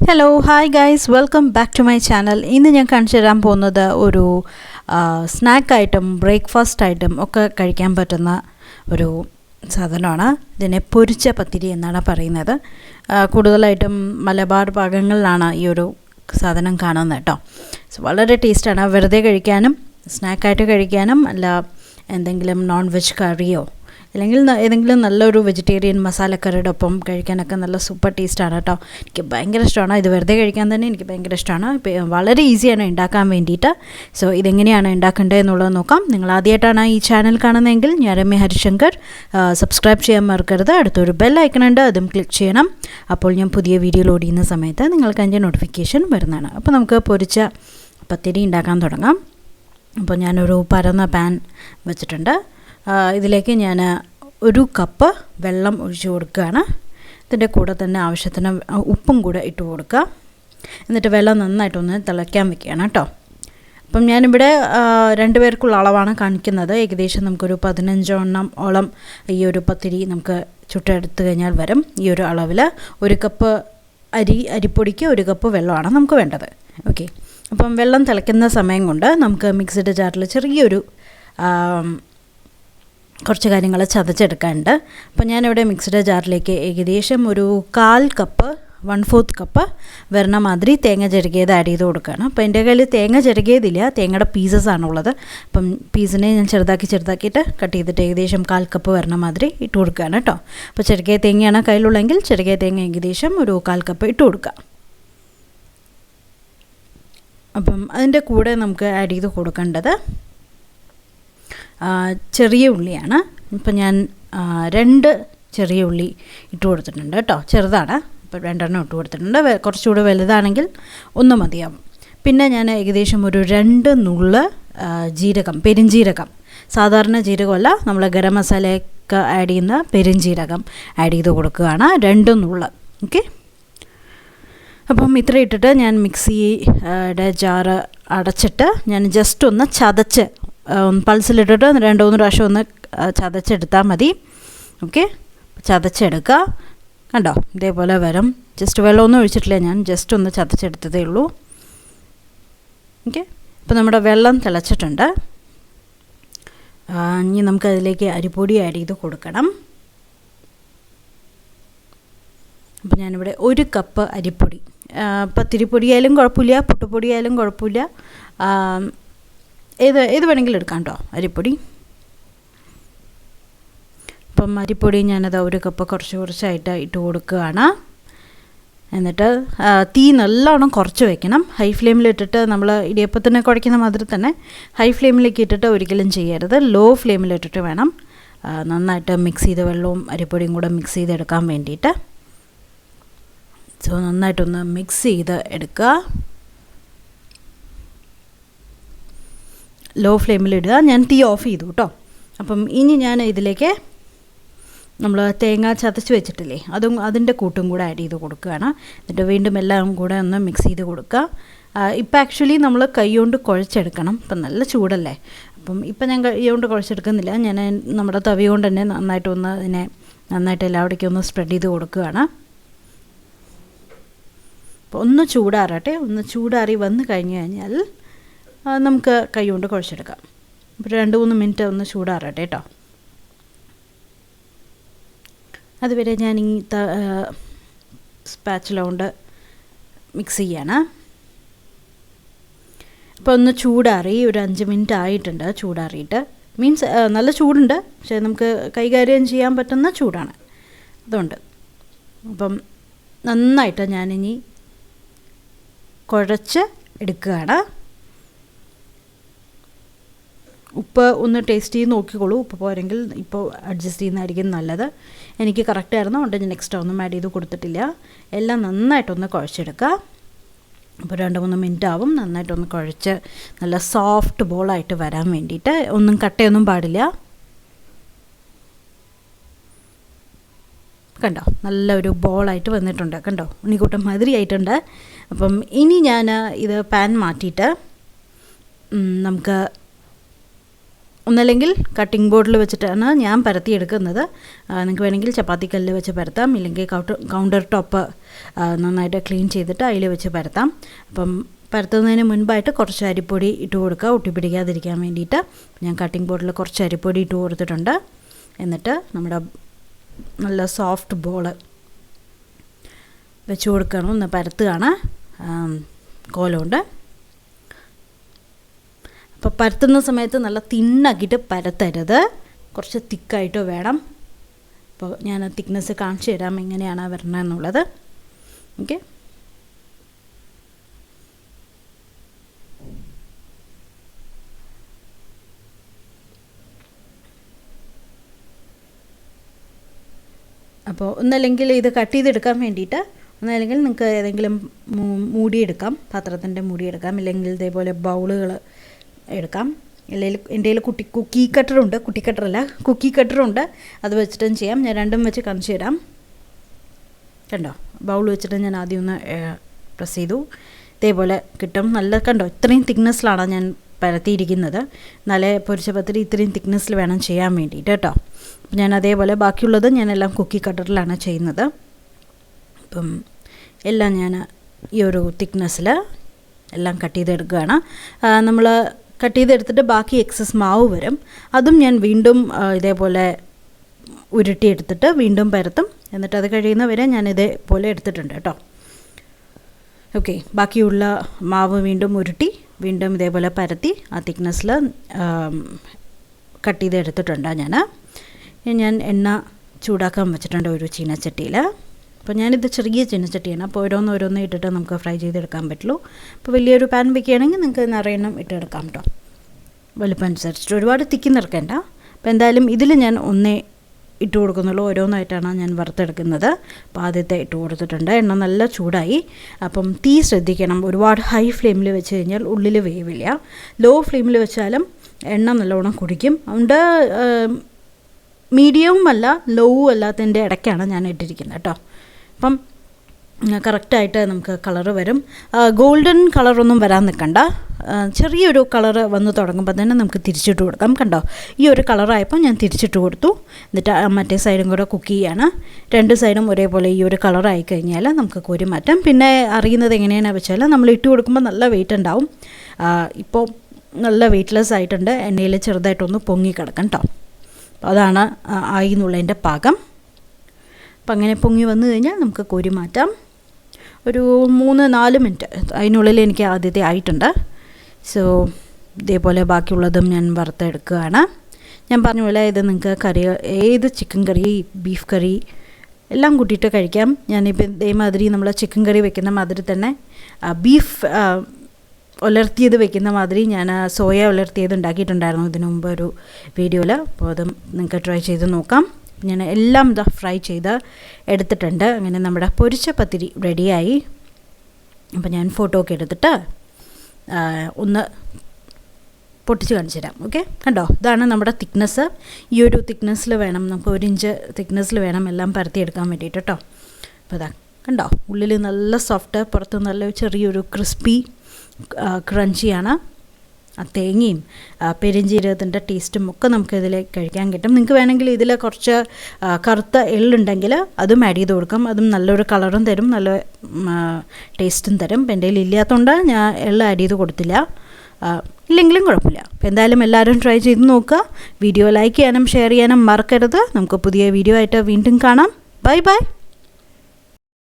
Hello hi guys welcome back to my channel. ഇന്ന് ഞാൻ കാണിച്ചു തരാൻ പോകുന്നത് ഒരു സ്നാക്കായിട്ടും ബ്രേക്ക്ഫാസ്റ്റായിട്ടും ഒക്കെ കഴിക്കാൻ പറ്റുന്ന ഒരു സാധനമാണ്. ഇതിനെ പൊരിച്ച പത്തിരി എന്നാണ് പറയുന്നത്. കൂടുതലായിട്ടും മലബാർ ഭാഗങ്ങളിലാണ് ഈ ഒരു സാധനം കാണുന്നത് കേട്ടോ. വളരെ ടേസ്റ്റാണ്. വെറുതെ കഴിക്കാനും സ്നാക്കായിട്ട് കഴിക്കാനും അല്ല എന്തെങ്കിലും നോൺ വെജ് കറിയോ അല്ലെങ്കിൽ ഏതെങ്കിലും നല്ലൊരു വെജിറ്റേറിയൻ മസാലക്കറിയുടെ ഒപ്പം കഴിക്കാനൊക്കെ നല്ല സൂപ്പർ ടേസ്റ്റാണ് കേട്ടോ. എനിക്ക് ഭയങ്കര ഇഷ്ടമാണ്. ഇത് വെറുതെ കഴിക്കാൻ തന്നെ എനിക്ക് ഭയങ്കര ഇഷ്ടമാണ്. വളരെ ഈസിയാണ് ഉണ്ടാക്കാൻ വേണ്ടിയിട്ട്. സോ ഇതെങ്ങനെയാണ് ഉണ്ടാക്കേണ്ടത് എന്നുള്ളത് നോക്കാം. നിങ്ങൾ ആദ്യമായിട്ടാണ് ഈ ചാനൽ കാണുന്നതെങ്കിൽ ഞാൻ രമ്യ ഹരിശങ്കർ. സബ്സ്ക്രൈബ് ചെയ്യാൻ മറക്കരുത്. അടുത്തൊരു ബെൽ ഐക്കൺ ഉണ്ട്, അതും ക്ലിക്ക് ചെയ്യണം. അപ്പോൾ ഞാൻ പുതിയ വീഡിയോ ലോഡ് ചെയ്യുന്ന സമയത്ത് നിങ്ങൾക്ക് അതിൻ്റെ നോട്ടിഫിക്കേഷൻ വരുന്നതാണ്. അപ്പോൾ നമുക്ക് പൊരിച്ച പത്തിരി ഉണ്ടാക്കാൻ തുടങ്ങാം. അപ്പോൾ ഞാനൊരു പരന്ന പാൻ വെച്ചിട്ടുണ്ട്. ഇതിലേക്ക് ഞാൻ ഒരു കപ്പ് വെള്ളം ഒഴിച്ച് കൊടുക്കുകയാണ്. ഇതിൻ്റെ കൂടെ തന്നെ ആവശ്യത്തിന് ഉപ്പും കൂടെ ഇട്ട് കൊടുക്കുക. എന്നിട്ട് വെള്ളം നന്നായിട്ടൊന്ന് തിളയ്ക്കാൻ വെക്കുകയാണ് കേട്ടോ. അപ്പം ഞാനിവിടെ 2 പേർക്കുള്ള അളവാണ് കാണിക്കുന്നത്. ഏകദേശം നമുക്കൊരു 15 ഓളം ഈ ഒരു പത്തിരി നമുക്ക് ചുട്ടെടുത്ത് കഴിഞ്ഞാൽ വരും. ഈ ഒരു അളവിൽ 1 കപ്പ് അരിപ്പൊടിക്ക് 1 കപ്പ് വെള്ളമാണ് നമുക്ക് വേണ്ടത്. ഓക്കെ, അപ്പം വെള്ളം തിളയ്ക്കുന്ന സമയം കൊണ്ട് നമുക്ക് മിക്സിയുടെ ജാറിൽ ചെറിയൊരു കുറച്ച് കാര്യങ്ങൾ ചതച്ചെടുക്കാനുണ്ട്. അപ്പോൾ ഞാനിവിടെ മിക്സിയുടെ ജാറിലേക്ക് ഏകദേശം ഒരു 1/4 കപ്പ് 1/4 കപ്പ് വരണ മാതിരി തേങ്ങ ചിരകിയത് ആഡ് ചെയ്ത് കൊടുക്കുകയാണ്. അപ്പോൾ എൻ്റെ കയ്യിൽ തേങ്ങ ചിരകിയതില്ല, തേങ്ങയുടെ പീസസ് ആണുള്ളത്. അപ്പം പീസിനെ ഞാൻ ചെറുതാക്കിയിട്ട് കട്ട് ചെയ്തിട്ട് ഏകദേശം 1/4 കപ്പ് വരണ മാതിരി ഇട്ട് കൊടുക്കുകയാണ് കേട്ടോ. അപ്പോൾ ചിരകിയ തേങ്ങയാണ് കയ്യിലുള്ളെങ്കിൽ ചിരകിയ തേങ്ങ ഏകദേശം ഒരു 1/4 കപ്പ് ഇട്ട് കൊടുക്കുക. അപ്പം അതിൻ്റെ കൂടെ നമുക്ക് ആഡ് ചെയ്ത് കൊടുക്കേണ്ടത് ചെറിയ ഉള്ളിയാണ്. ഇപ്പം ഞാൻ 2 ചെറിയ ഉള്ളി ഇട്ട് കൊടുത്തിട്ടുണ്ട് കേട്ടോ. ചെറുതാണ്, ഇപ്പോൾ 2 ഇട്ട് കൊടുത്തിട്ടുണ്ട്. കുറച്ചുകൂടെ വലുതാണെങ്കിൽ 1 മതിയാവും. പിന്നെ ഞാൻ ഏകദേശം ഒരു 2 നുള്ള് ജീരകം, പെരുംജീരകം, സാധാരണ ജീരകമല്ല, നമ്മൾ ഗരം മസാലയൊക്കെ ആഡ് ചെയ്യുന്ന പെരുംജീരകം ആഡ് ചെയ്ത് കൊടുക്കുകയാണ്. 2 നുള്ള്. ഓക്കെ, അപ്പം ഇത്ര ഇട്ടിട്ട് ഞാൻ മിക്സിയുടെ ജാറ് അടച്ചിട്ട് ഞാൻ ജസ്റ്റ് ഒന്ന് ചതച്ച് പൾസിലിട്ടിട്ട് 2-3 പ്രാവശ്യം ഒന്ന് ചതച്ചെടുത്താൽ മതി. ഓക്കെ, ചതച്ചെടുക്കുക. കണ്ടോ, ഇതേപോലെ വരും. ജസ്റ്റ് വെള്ളമൊന്നും ഒഴിച്ചിട്ടില്ല, ഞാൻ ജസ്റ്റ് ഒന്ന് ചതച്ചെടുത്തതേ ഉള്ളൂ. ഓക്കെ, ഇപ്പോൾ നമ്മുടെ വെള്ളം തിളച്ചിട്ടുണ്ട്. ഇനി നമുക്കതിലേക്ക് അരിപ്പൊടി ആഡ് ചെയ്ത് കൊടുക്കണം. അപ്പോൾ ഞാനിവിടെ 1 കപ്പ് അരിപ്പൊടി, പത്തിരിപ്പൊടിയായാലും കുഴപ്പമില്ല, പുട്ടുപൊടിയായാലും കുഴപ്പമില്ല, ഏത് വേണമെങ്കിലും എടുക്കാം കേട്ടോ അരിപ്പൊടി. അപ്പം അരിപ്പൊടി ഞാനത് 1 കപ്പ് കുറച്ചായിട്ട് ഇട്ട് കൊടുക്കുകയാണ്. എന്നിട്ട് തീ നല്ലോണം കുറച്ച് വയ്ക്കണം. ഹൈ ഫ്ലെയിമിലിട്ടിട്ട് നമ്മൾ ഇടിയപ്പത്തിനെ കുഴയ്ക്കുന്ന മാതിരി തന്നെ ഹൈ ഫ്ലെയിമിലേക്ക് ഇട്ടിട്ട് ഒരിക്കലും ചെയ്യരുത്. ലോ ഫ്ലെയിമിലിട്ടിട്ട് വേണം നന്നായിട്ട് മിക്സ് ചെയ്ത് വെള്ളവും അരിപ്പൊടിയും കൂടെ മിക്സ് ചെയ്തെടുക്കാൻ വേണ്ടിയിട്ട്. സോ നന്നായിട്ടൊന്ന് മിക്സ് ചെയ്ത് എടുക്കുക. ലോ ഫ്ലെയിമിലിടുക. ഞാൻ തീ ഓഫ് ചെയ്തു കേട്ടോ. അപ്പം ഇനി ഞാൻ ഇതിലേക്ക് നമ്മൾ തേങ്ങ ചതച്ച് വെച്ചിട്ടില്ലേ, അതിൻ്റെ കൂട്ടും കൂടെ ആഡ് ചെയ്ത് കൊടുക്കുകയാണ്. എന്നിട്ട് വീണ്ടും എല്ലാം കൂടെ ഒന്ന് മിക്സ് ചെയ്ത് കൊടുക്കുക. ഇപ്പം ആക്ച്വലി നമ്മൾ കൈ കൊണ്ട് കുഴച്ചെടുക്കണം. ഇപ്പം നല്ല ചൂടല്ലേ, അപ്പം ഇപ്പം ഞാൻ കൈ കൊണ്ട് കുഴച്ചെടുക്കുന്നില്ല. ഞാൻ നമ്മുടെ തവി കൊണ്ട് തന്നെ നന്നായിട്ട് എല്ലാവിടേക്കും ഒന്ന് സ്പ്രെഡ് ചെയ്ത് കൊടുക്കുകയാണ്. അപ്പോൾ ഒന്ന് ചൂടാറട്ടെ. ഒന്ന് ചൂടാറി വന്ന് കഴിഞ്ഞ് കഴിഞ്ഞാൽ നമുക്ക് കൈ കൊണ്ട് കുഴച്ചെടുക്കാം. അപ്പോൾ 2-3 മിനിറ്റ് ഒന്ന് ചൂടാറട്ടെ കേട്ടോ. അതുവരെ ഞാൻ ഈ സ്പാച്ചുല കൊണ്ട് മിക്സ് ചെയ്യാണ്. അപ്പോൾ ഒന്ന് ചൂടാറി ഒരു 5 മിനിറ്റ് ആയിട്ടുണ്ട്. ചൂടാറിയിട്ട് മീൻസ് നല്ല ചൂടുണ്ട്, പക്ഷേ നമുക്ക് കൈകാര്യം ചെയ്യാൻ പറ്റുന്ന ചൂടാണ്, അതുകൊണ്ട്. അപ്പം നന്നായിട്ട് ഞാനിനി കുഴച്ച് എടുക്കുകയാണ്. ഉപ്പ് ഒന്ന് ടേസ്റ്റ് ചെയ്ത് നോക്കിക്കോളൂ. ഉപ്പ് പോരെങ്കിൽ ഇപ്പോൾ അഡ്ജസ്റ്റ് ചെയ്യുന്നതായിരിക്കും നല്ലത്. എനിക്ക് കറക്റ്റായിരുന്നു, അതുകൊണ്ട് ഞാൻ എക്സ്ട്രാ ഒന്നും ആഡ് ചെയ്ത് കൊടുത്തിട്ടില്ല. എല്ലാം നന്നായിട്ടൊന്ന് കുഴച്ചെടുക്കുക. അപ്പോൾ 2-3 മിനിറ്റ് ആവും നന്നായിട്ടൊന്ന് കുഴച്ച് നല്ല സോഫ്റ്റ് ബോളായിട്ട് വരാൻ വേണ്ടിയിട്ട്. ഒന്നും കട്ടയൊന്നും പാടില്ല. കണ്ടോ, നല്ലൊരു ബോളായിട്ട് വന്നിട്ടുണ്ട്. കണ്ടോ, ഉണ്ണിക്കൂട്ടം മാതിരി ആയിട്ടുണ്ട്. അപ്പം ഇനി ഞാൻ ഇത് പാൻ മാറ്റിയിട്ട് നമുക്ക് ഒന്നല്ലെങ്കിൽ കട്ടിംഗ് ബോർഡിൽ വെച്ചിട്ടാണ് ഞാൻ പരത്തിയെടുക്കുന്നത്. നിങ്ങൾക്ക് വേണമെങ്കിൽ ചപ്പാത്തി കല്ല് വെച്ച് പരത്താം, ഇല്ലെങ്കിൽ കൗണ്ടർ ടോപ്പ് നന്നായിട്ട് ക്ലീൻ ചെയ്തിട്ട് അതിൽ വെച്ച് പരത്താം. അപ്പം പരത്തുന്നതിന് മുൻപായിട്ട് കുറച്ച് അരിപ്പൊടി ഇട്ട് കൊടുക്കുക, ഒട്ടിപ്പിടിക്കാതിരിക്കാൻ വേണ്ടിയിട്ട്. ഞാൻ കട്ടിംഗ് ബോർഡിൽ കുറച്ച് അരിപ്പൊടി ഇട്ട് കൊടുത്തിട്ടുണ്ട്. എന്നിട്ട് നമ്മുടെ നല്ല സോഫ്റ്റ് ബോള് വെച്ച് കൊടുക്കണം. ഒന്ന് പരത്തുകയാണ് കോലുകൊണ്ട്. അപ്പോൾ പരത്തുന്ന സമയത്ത് നല്ല തിന്നാക്കിയിട്ട് പരത്തരുത്, കുറച്ച് തിക്കായിട്ട് വേണം. അപ്പോൾ ഞാൻ തിക്നെസ് കാണിച്ചു തരാം എങ്ങനെയാണ് വരണമെന്നുള്ളത്. ഓക്കെ, അപ്പോൾ ഒന്നല്ലെങ്കിൽ ഇത് കട്ട് ചെയ്തെടുക്കാൻ വേണ്ടിയിട്ട് ഒന്നല്ലെങ്കിൽ നിങ്ങൾക്ക് ഏതെങ്കിലും മൂടിയെടുക്കാം, പാത്രത്തിൻ്റെ മൂടിയെടുക്കാം, ഇല്ലെങ്കിൽ ഇതേപോലെ ബൗളുകൾ എടുക്കാം. അല്ലെങ്കിൽ എൻ്റെ കയ്യിൽ കുക്കി കട്ടറുണ്ട്, അത് വെച്ചിട്ടും ചെയ്യാം. ഞാൻ രണ്ടും വെച്ച് കാണിച്ചു തരാം. കണ്ടോ, ബൗൾ വെച്ചിട്ട് ഞാൻ ആദ്യം ഒന്ന് പ്രസ് ചെയ്തു, ഇതേപോലെ കിട്ടും. നല്ല കണ്ടോ, ഇത്രയും തിക്നെസ്സിലാണ് ഞാൻ പരത്തിയിരിക്കുന്നത്. നല്ല പൊരിച്ച പത്തിരി ഇത്രയും തിക്നെസ്സിൽ വേണം ചെയ്യാൻ വേണ്ടിയിട്ട് കേട്ടോ. അപ്പം ഞാൻ അതേപോലെ ബാക്കിയുള്ളത് ഞാനെല്ലാം കുക്കി കട്ടറിലാണ് ചെയ്യുന്നത്. അപ്പം എല്ലാം ഞാൻ ഈ ഒരു തിക്നെസ്സിൽ എല്ലാം കട്ട് ചെയ്തെടുക്കുകയാണ്. നമ്മൾ കട്ട് ചെയ്തെടുത്തിട്ട് ബാക്കി എക്സസ് മാവ് വരും, അതും ഞാൻ വീണ്ടും ഇതേപോലെ ഉരുട്ടിയെടുത്തിട്ട് വീണ്ടും പരത്തും. എന്നിട്ട് അത് കഴിയുന്നവരെ ഞാൻ ഇതേപോലെ എടുത്തിട്ടുണ്ട് കേട്ടോ. ഓക്കെ, ബാക്കിയുള്ള മാവ് വീണ്ടും ഉരുട്ടി വീണ്ടും ഇതേപോലെ പരത്തി ആ തിക്നെസ്സിൽ കട്ട് ചെയ്തെടുത്തിട്ടുണ്ട്. ഞാൻ എണ്ണ ചൂടാക്കാൻ വെച്ചിട്ടുണ്ട് ഒരു ചീനച്ചട്ടിയിൽ. അപ്പോൾ ഞാനിത് ചെറിയ ചീനച്ചട്ടിയാണ്, അപ്പോൾ ഓരോന്ന് ഇട്ടിട്ട് നമുക്ക് ഫ്രൈ ചെയ്തെടുക്കാൻ പറ്റുള്ളൂ. അപ്പോൾ വലിയൊരു പാൻ വയ്ക്കുകയാണെങ്കിൽ നിങ്ങൾക്ക് നിറയെണ്ണം ഇട്ടെടുക്കാം കേട്ടോ, വലുപ്പം അനുസരിച്ചിട്ട്. ഒരുപാട് തിക്കി നിറക്കേണ്ട. അപ്പോൾ എന്തായാലും ഇതിൽ ഞാൻ ഒന്നേ ഇട്ട് കൊടുക്കുന്നുള്ളൂ, ഓരോന്നായിട്ടാണ് ഞാൻ വറുത്തെടുക്കുന്നത്. അപ്പോൾ ആദ്യത്തെ ഇട്ട് കൊടുത്തിട്ടുണ്ട്. എണ്ണ നല്ല ചൂടായി. അപ്പം തീ ശ്രദ്ധിക്കണം, ഒരുപാട് ഹൈ ഫ്ലെയിമിൽ വെച്ച് കഴിഞ്ഞാൽ ഉള്ളിൽ വേവില്ല. ലോ ഫ്ലെയിമിൽ വെച്ചാലും എണ്ണ നല്ലോണം കുടിക്കും. അതുകൊണ്ട് മീഡിയവും അല്ല ലോവും അല്ലാത്തതിൻ്റെ ഇടയ്ക്കാണ് ഞാൻ ഇട്ടിരിക്കുന്നത് കേട്ടോ. അപ്പം കറക്റ്റായിട്ട് നമുക്ക് കളറ് വരും. ഗോൾഡൻ കളറൊന്നും വരാൻ നിൽക്കണ്ട, ചെറിയൊരു കളറ് വന്ന് തുടങ്ങുമ്പോൾ തന്നെ നമുക്ക് തിരിച്ചിട്ട് കൊടുക്കാം. കണ്ടോ, ഈ ഒരു കളറായപ്പോൾ ഞാൻ തിരിച്ചിട്ട് കൊടുത്തു. എന്നിട്ട് മറ്റേ സൈഡും കൂടെ കുക്ക് ചെയ്യാണ്. രണ്ട് സൈഡും ഒരേപോലെ ഈ ഒരു കളറായി കഴിഞ്ഞാൽ നമുക്ക് കോരി മാറ്റാം. പിന്നെ അറിയുന്നത് എങ്ങനെയാണെന്ന് വെച്ചാൽ നമ്മൾ ഇട്ട് കൊടുക്കുമ്പോൾ നല്ല വെയിറ്റ് ഉണ്ടാവും. ഇപ്പോൾ നല്ല വെയ്റ്റ്ലെസ് ആയിട്ടുണ്ട്, എണ്ണയിൽ ചെറുതായിട്ടൊന്ന് പൊങ്ങി കിടക്കാം കേട്ടോ. അതാണ് ആയി എന്നുള്ളതിൻ്റെ പാകം. അപ്പം അങ്ങനെ പൊങ്ങി വന്നു കഴിഞ്ഞാൽ നമുക്ക് കോരി മാറ്റാം. ഒരു 3-4 മിനിറ്റ് അതിനുള്ളിൽ എനിക്ക് ആദ്യത്തെ ആയിട്ടുണ്ട്. സോ ഇതേപോലെ ബാക്കിയുള്ളതും ഞാൻ വറുത്തെടുക്കുകയാണ്. ഞാൻ പറഞ്ഞ പോലെ ഇത് നിങ്ങൾക്ക് കറി, ഏത് ചിക്കൻ കറി, ബീഫ് കറി എല്ലാം കൂട്ടിയിട്ട് കഴിക്കാം. ഞാനിപ്പോൾ ഇതേമാതിരി നമ്മൾ ചിക്കൻ കറി വെക്കുന്ന മാതിരി തന്നെ ബീഫ് ഉലർത്തിയത് വെക്കുന്ന മാതിരി ഞാൻ സോയ ഉലർത്തിയത് ഉണ്ടാക്കിയിട്ടുണ്ടായിരുന്നു ഇതിനു മുമ്പ് ഒരു വീഡിയോയിൽ. അപ്പോൾ അതും നിങ്ങൾക്ക് ട്രൈ ചെയ്ത് നോക്കാം. ഞാൻ എല്ലാം ഫ്രൈ ചെയ്ത് എടുത്തിട്ടുണ്ട്. അങ്ങനെ നമ്മുടെ പൊരിച്ച പത്തിരി റെഡിയായി. അപ്പോൾ ഞാൻ ഫോട്ടോ ഒക്കെ എടുത്തിട്ട് ഒന്ന് പൊട്ടിച്ച് കാണിച്ചു തരാം. ഓക്കെ, കണ്ടോ, ഇതാണ് നമ്മുടെ തിക്നെസ്. ഈ ഒരു തിക്നെസ്സിൽ വേണം, നമുക്ക് 1 ഇഞ്ച് തിക്നെസ്സിൽ വേണം എല്ലാം പരത്തിയെടുക്കാൻ വേണ്ടിയിട്ട് കേട്ടോ. അപ്പോൾ ഇതാ കണ്ടോ, ഉള്ളിൽ നല്ല സോഫ്റ്റ്, പുറത്ത് നല്ല ചെറിയൊരു ക്രിസ്പി ക്രഞ്ചിയാണ്. ആ തേങ്ങയും പെരുംജീരകത്തിൻ്റെ ടേസ്റ്റും ഒക്കെ നമുക്ക് ഇതിൽ കഴിക്കാൻ കിട്ടും. നിങ്ങൾക്ക് വേണമെങ്കിൽ ഇതിൽ കുറച്ച് കറുത്ത എള്ളുണ്ടെങ്കിൽ അതും ആഡ് ചെയ്ത് കൊടുക്കാം, അതും നല്ലൊരു കളറും തരും, നല്ല ടേസ്റ്റും തരും. എൻ്റെ കയ്യിൽ ഇല്ലാത്തതുകൊണ്ട് ഞാൻ എള്ള് ആഡ് ചെയ്ത് കൊടുത്തില്ല, ഇല്ലെങ്കിലും കുഴപ്പമില്ല. അപ്പോൾ എന്തായാലും എല്ലാവരും ട്രൈ ചെയ്ത് നോക്കുക. വീഡിയോ ലൈക്ക് ചെയ്യാനും ഷെയർ ചെയ്യാനും മറക്കരുത്. നമുക്ക് പുതിയ വീഡിയോ ആയിട്ട് വീണ്ടും കാണാം. Bye bye.